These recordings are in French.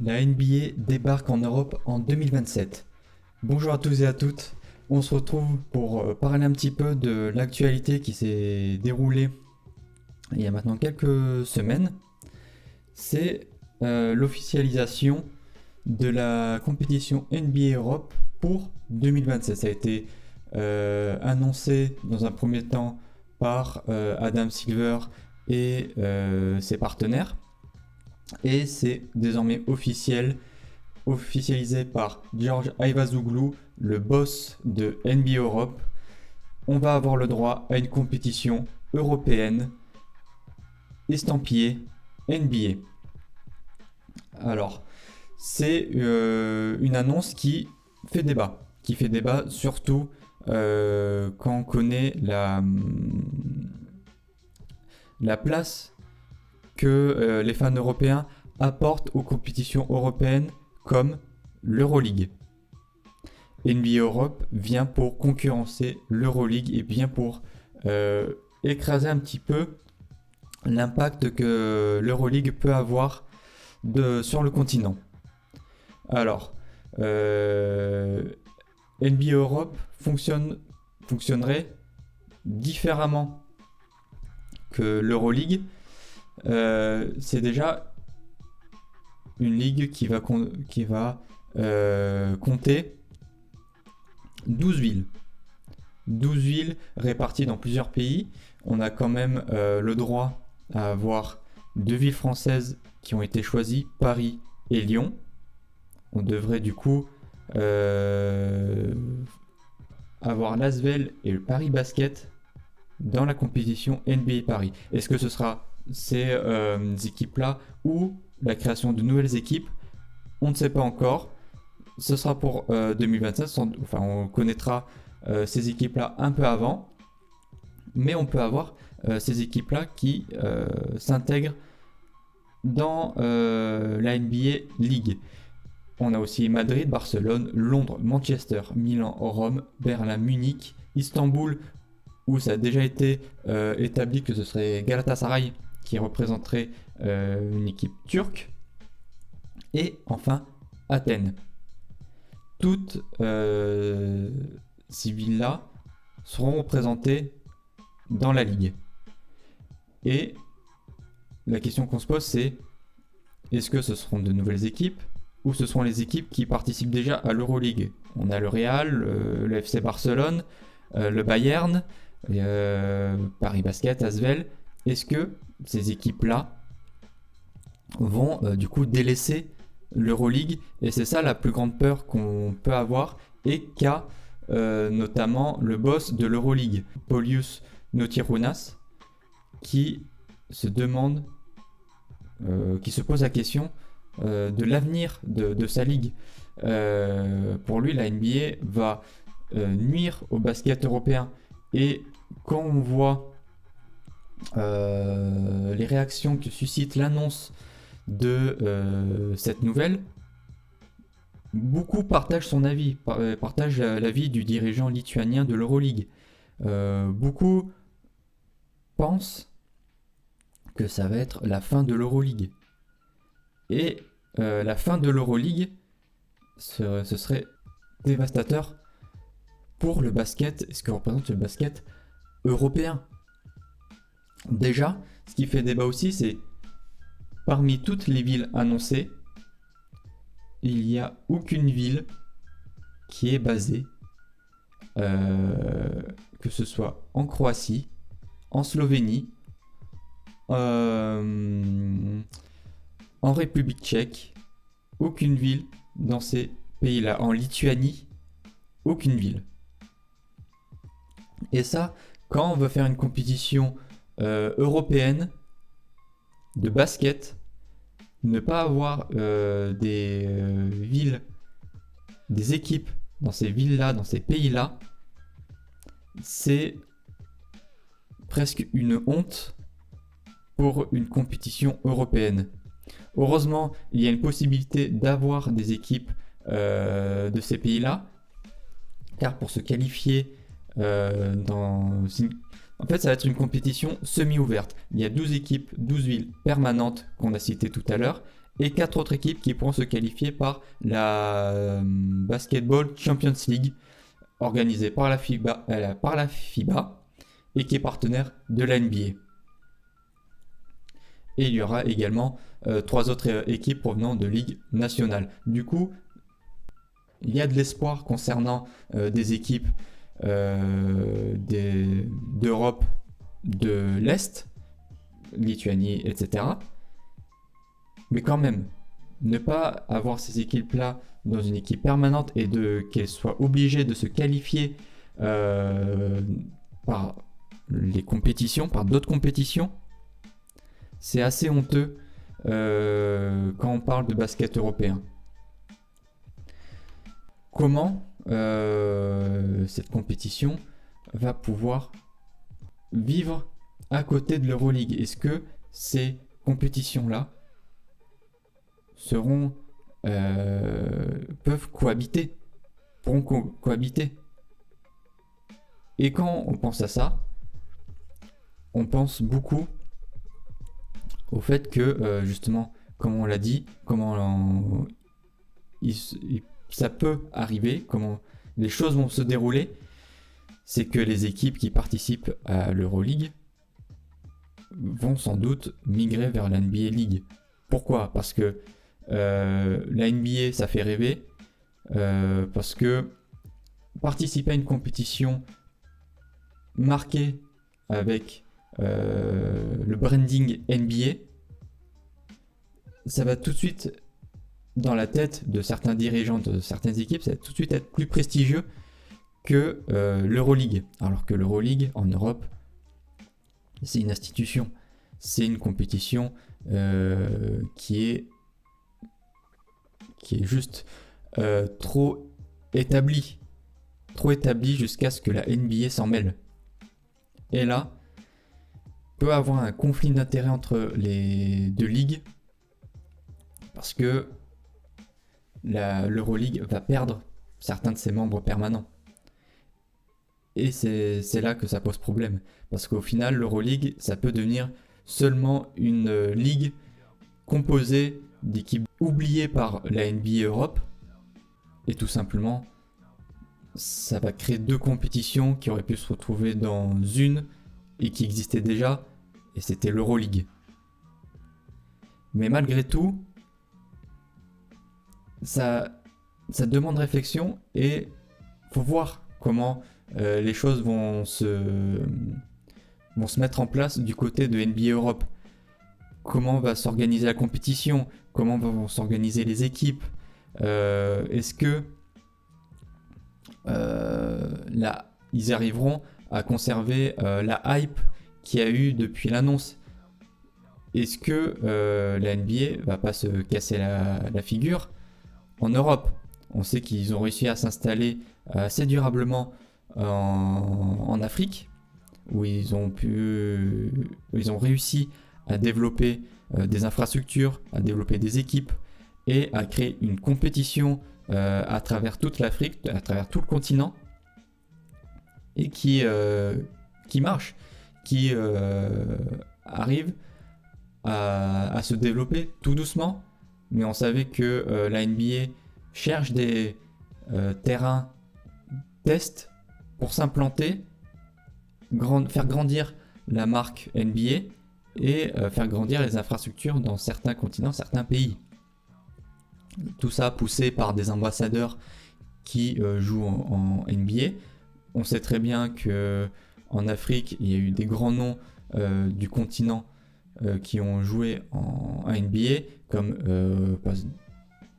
La NBA débarque en Europe en 2027. Bonjour à tous et à toutes. On se retrouve pour parler un petit peu de l'actualité qui s'est déroulée il y a maintenant quelques semaines. C'est l'officialisation de la compétition NBA Europe pour 2027. Ça a été annoncé dans un premier temps par Adam Silver et ses partenaires. Et c'est désormais officialisé par George Ayvazoglu, le boss de NBA Europe. On va avoir le droit à une compétition européenne estampillée NBA. Alors, c'est une annonce qui fait débat. Surtout quand on connaît la place que les fans européens apportent aux compétitions européennes comme l'Euroleague. NBA Europe vient pour concurrencer l'Euroleague et vient pour écraser un petit peu l'impact que l'Euroleague peut avoir sur le continent. Alors, NBA Europe fonctionnerait différemment que l'Euroleague. C'est déjà une ligue qui va compter 12 villes. 12 villes réparties dans plusieurs pays. On a quand même le droit à avoir 2 villes françaises qui ont été choisies, Paris et Lyon. On devrait du coup avoir l'Asvel et le Paris Basket dans la compétition NBA Paris. Est-ce que ce sera ces équipes-là ou la création de nouvelles équipes? On ne sait pas encore. Ce sera pour 2027. On connaîtra ces équipes-là un peu avant. Mais on peut avoir ces équipes-là qui s'intègrent dans la NBA League. On a aussi Madrid, Barcelone, Londres, Manchester, Milan, Rome, Berlin, Munich, Istanbul, où ça a déjà été établi que ce serait Galatasaray qui représenterait une équipe turque, et enfin Athènes. Toutes ces villes-là seront représentées dans la ligue. Et la question qu'on se pose, c'est est-ce que ce seront de nouvelles équipes ou ce sont les équipes qui participent déjà à l'Euroleague? On a le Real, le FC Barcelone, le Bayern, Paris Basket, Asvel. Est-ce que ces équipes-là vont du coup délaisser l'Euroleague? Et c'est ça la plus grande peur qu'on peut avoir et qu'a notamment le boss de l'Euroleague, Polius Notirounas, qui se demande, qui se pose la question de l'avenir de sa ligue. Pour lui, la NBA va nuire au basket européen. Et quand on voit les réactions que suscite l'annonce de cette nouvelle, beaucoup partagent son avis, partagent l'avis du dirigeant lituanien de l'Euroleague. Beaucoup pensent que ça va être la fin de l'Euroleague. Et la fin de l'Euroleague, ce serait dévastateur pour le basket, ce que représente le basket européen. Déjà, ce qui fait débat aussi, c'est parmi toutes les villes annoncées, il n'y a aucune ville qui est basée, que ce soit en Croatie, en Slovénie, en République tchèque, aucune ville dans ces pays-là. En Lituanie, aucune ville. Et ça, quand on veut faire une compétition européenne de basket, ne pas avoir des villes, des équipes dans ces villes-là, dans ces pays-là, c'est presque une honte pour une compétition européenne. Heureusement, il y a une possibilité d'avoir des équipes de ces pays-là, car pour se qualifier en fait, ça va être une compétition semi-ouverte. Il y a 12 équipes, 12 villes permanentes qu'on a citées tout à l'heure, et 4 autres équipes qui pourront se qualifier par la Basketball Champions League, organisée par la FIBA et qui est partenaire de la NBA. Et il y aura également 3 autres équipes provenant de ligues nationales. Du coup, il y a de l'espoir concernant des équipes d'Europe de l'Est, Lituanie, etc. Mais quand même, ne pas avoir ces équipes-là dans une équipe permanente et qu'elles soient obligées de se qualifier par les compétitions, par d'autres compétitions, c'est assez honteux quand on parle de basket européen. Comment cette compétition va pouvoir vivre à côté de l'Euroleague? Est-ce que ces compétitions-là peuvent cohabiter, pourront cohabiter? Et quand on pense à ça, on pense beaucoup au fait que justement, comme on l'a dit, ça peut arriver, comment les choses vont se dérouler, c'est que les équipes qui participent à l'Euroleague vont sans doute migrer vers la NBA League. Pourquoi? Parce que la NBA, ça fait rêver, parce que participer à une compétition marquée avec le branding NBA, ça va tout de suite, dans la tête de certains dirigeants de certaines équipes, ça va tout de suite être plus prestigieux que l'Euroleague. Alors que l'Euroleague, en Europe, c'est une institution. C'est une compétition qui est juste trop établie jusqu'à ce que la NBA s'en mêle. Et là, peut avoir un conflit d'intérêts entre les deux ligues, parce que l'Euroleague va perdre certains de ses membres permanents. Et c'est là que ça pose problème. Parce qu'au final, l'Euroleague, ça peut devenir seulement une ligue composée d'équipes oubliées par la NBA Europe. Et tout simplement, ça va créer deux compétitions qui auraient pu se retrouver dans une et qui existaient déjà. Et c'était l'Euroleague. Mais malgré tout, ça demande réflexion et faut voir comment les choses vont se mettre en place du côté de NBA Europe. Comment va s'organiser la compétition? Comment vont s'organiser les équipes? Est-ce que là, ils arriveront à conserver la hype qu'il y a eu depuis l'annonce? Est-ce que la NBA va pas se casser la figure en Europe? On sait qu'ils ont réussi à s'installer assez durablement en Afrique, où ils ont réussi à développer des infrastructures, à développer des équipes et à créer une compétition à travers toute l'Afrique, à travers tout le continent, et qui marche, qui arrive à se développer tout doucement. Mais on savait que la NBA cherche des terrains test pour s'implanter, faire grandir la marque NBA et faire grandir les infrastructures dans certains continents, certains pays. Tout ça poussé par des ambassadeurs qui jouent en NBA. On sait très bien qu'en Afrique, il y a eu des grands noms du continent qui ont joué en NBA, comme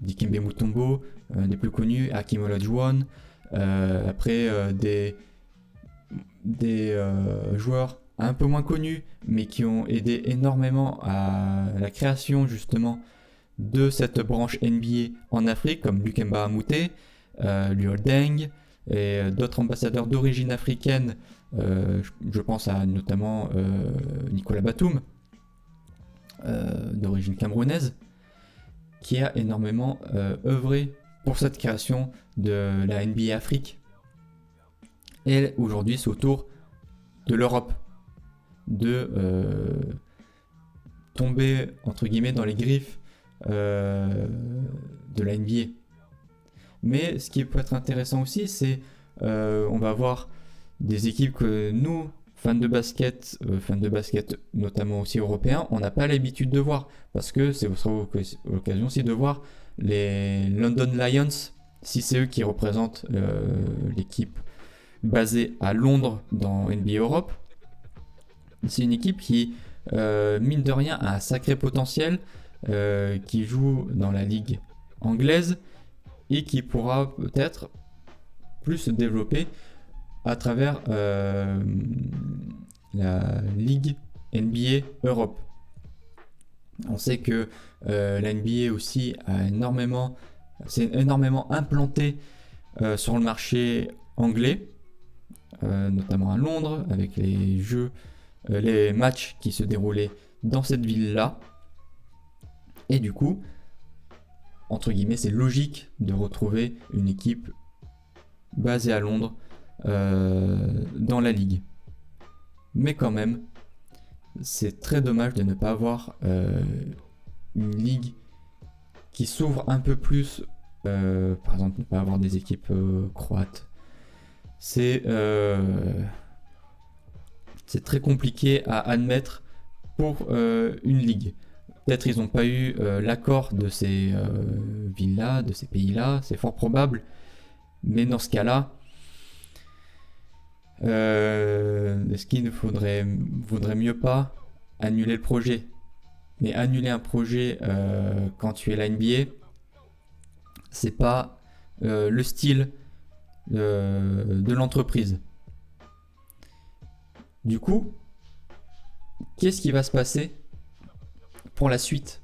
Dikembe Mutombo, des plus connus, Hakeem Olajuwon, après des joueurs un peu moins connus, mais qui ont aidé énormément à la création justement de cette branche NBA en Afrique, comme Lukemba Amute, Luol Deng, et d'autres ambassadeurs d'origine africaine, je pense à notamment Nicolas Batum, d'origine camerounaise, qui a énormément œuvré pour cette création de la NBA Afrique. Et aujourd'hui, c'est au tour de l'Europe de tomber entre guillemets dans les griffes de la NBA. Mais ce qui peut être intéressant aussi, c'est on va avoir des équipes que nous, fans de basket notamment aussi européens, on n'a pas l'habitude de voir, parce que ce sera l'occasion aussi de voir les London Lions, si c'est eux qui représentent l'équipe basée à Londres dans NBA Europe. C'est une équipe qui, mine de rien, a un sacré potentiel, qui joue dans la ligue anglaise et qui pourra peut-être plus se développer à travers la Ligue NBA Europe. On sait que la NBA aussi s'est énormément implantée sur le marché anglais, notamment à Londres, avec les matchs qui se déroulaient dans cette ville-là. Et du coup, entre guillemets, c'est logique de retrouver une équipe basée à Londres dans la ligue. Mais quand même, c'est très dommage de ne pas avoir une ligue qui s'ouvre un peu plus, par exemple ne pas avoir des équipes croates. C'est très compliqué à admettre pour une ligue. Peut-être ils n'ont pas eu l'accord de ces villes-là, de ces pays-là, c'est fort probable. Mais dans ce cas-là, est-ce qu'il ne vaudrait mieux pas annuler le projet? Mais annuler un projet quand tu es la NBA, c'est pas le style de l'entreprise. Du coup, qu'est-ce qui va se passer pour la suite?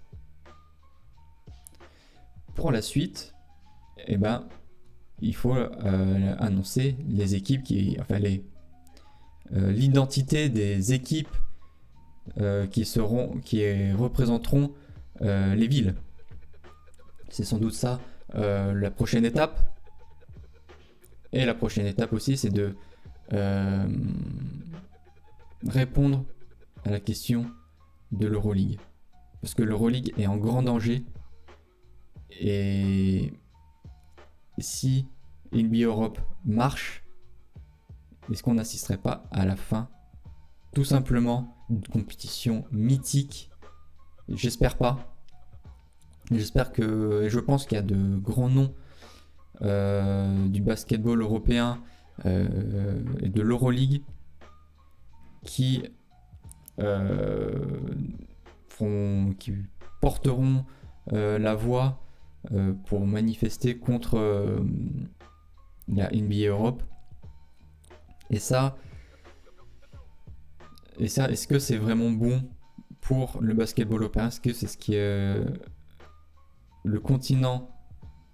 Pour la suite, il faut annoncer les équipes l'identité des équipes qui représenteront les villes. C'est sans doute ça la prochaine étape. Et la prochaine étape aussi, c'est de répondre à la question de l'Euroleague. Parce que l'Euroleague est en grand danger. Et si NBA Europe marche, est-ce qu'on n'assisterait pas à la fin tout simplement d'une compétition mythique? J'espère pas. J'espère et je pense qu'il y a de grands noms du basketball européen et de l'Euroleague qui porteront la voix pour manifester contre la NBA Europe. Et ça, est-ce que c'est vraiment bon pour le basketball européen? Est-ce que c'est ce qui est le continent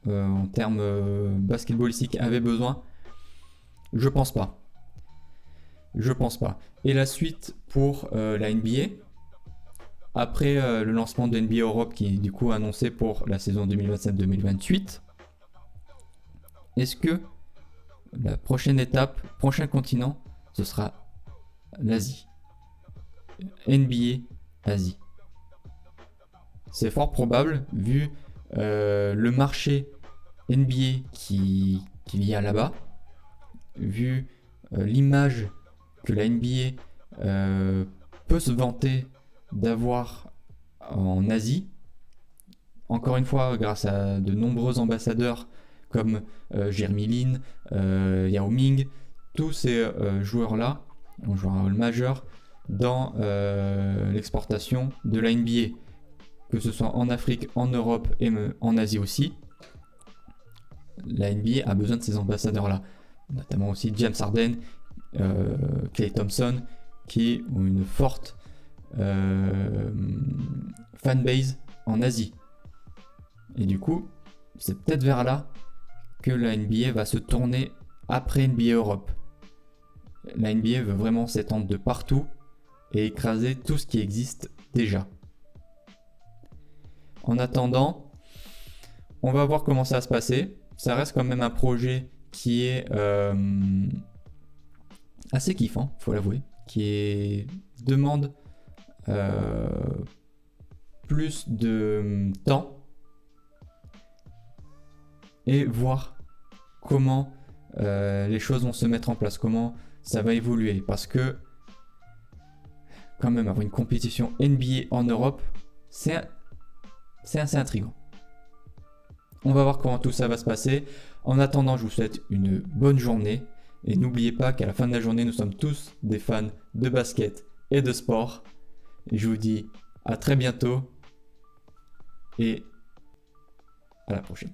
en termes basketballistiques avait besoin? Je pense pas. Et la suite pour la NBA, après le lancement de NBA Europe qui est du coup annoncé pour la saison 2027-2028, est-ce que la prochaine étape, prochain continent, ce sera l'Asie? NBA Asie. C'est fort probable vu le marché NBA qu'il y a là-bas, vu l'image que la NBA peut se vanter d'avoir en Asie, encore une fois grâce à de nombreux ambassadeurs comme Jeremy Lin, Yao Ming, tous ces joueurs-là ont joué un rôle majeur dans l'exportation de la NBA, que ce soit en Afrique, en Europe et en Asie aussi. La NBA a besoin de ces ambassadeurs-là, notamment aussi James Harden, Klay Thompson, qui ont une forte fanbase en Asie. Et du coup, c'est peut-être vers là que la NBA va se tourner après NBA Europe. La NBA veut vraiment s'étendre de partout et écraser tout ce qui existe déjà. En attendant, on va voir comment ça va se passer. Ça reste quand même un projet qui est assez kiffant, faut l'avouer, qui demande plus de temps et voir comment les choses vont se mettre en place, comment ça va évoluer. Parce que quand même avoir une compétition NBA en Europe, c'est assez intriguant. On va voir comment tout ça va se passer. En attendant, je vous souhaite une bonne journée. Et n'oubliez pas qu'à la fin de la journée, nous sommes tous des fans de basket et de sport. Et je vous dis à très bientôt et à la prochaine.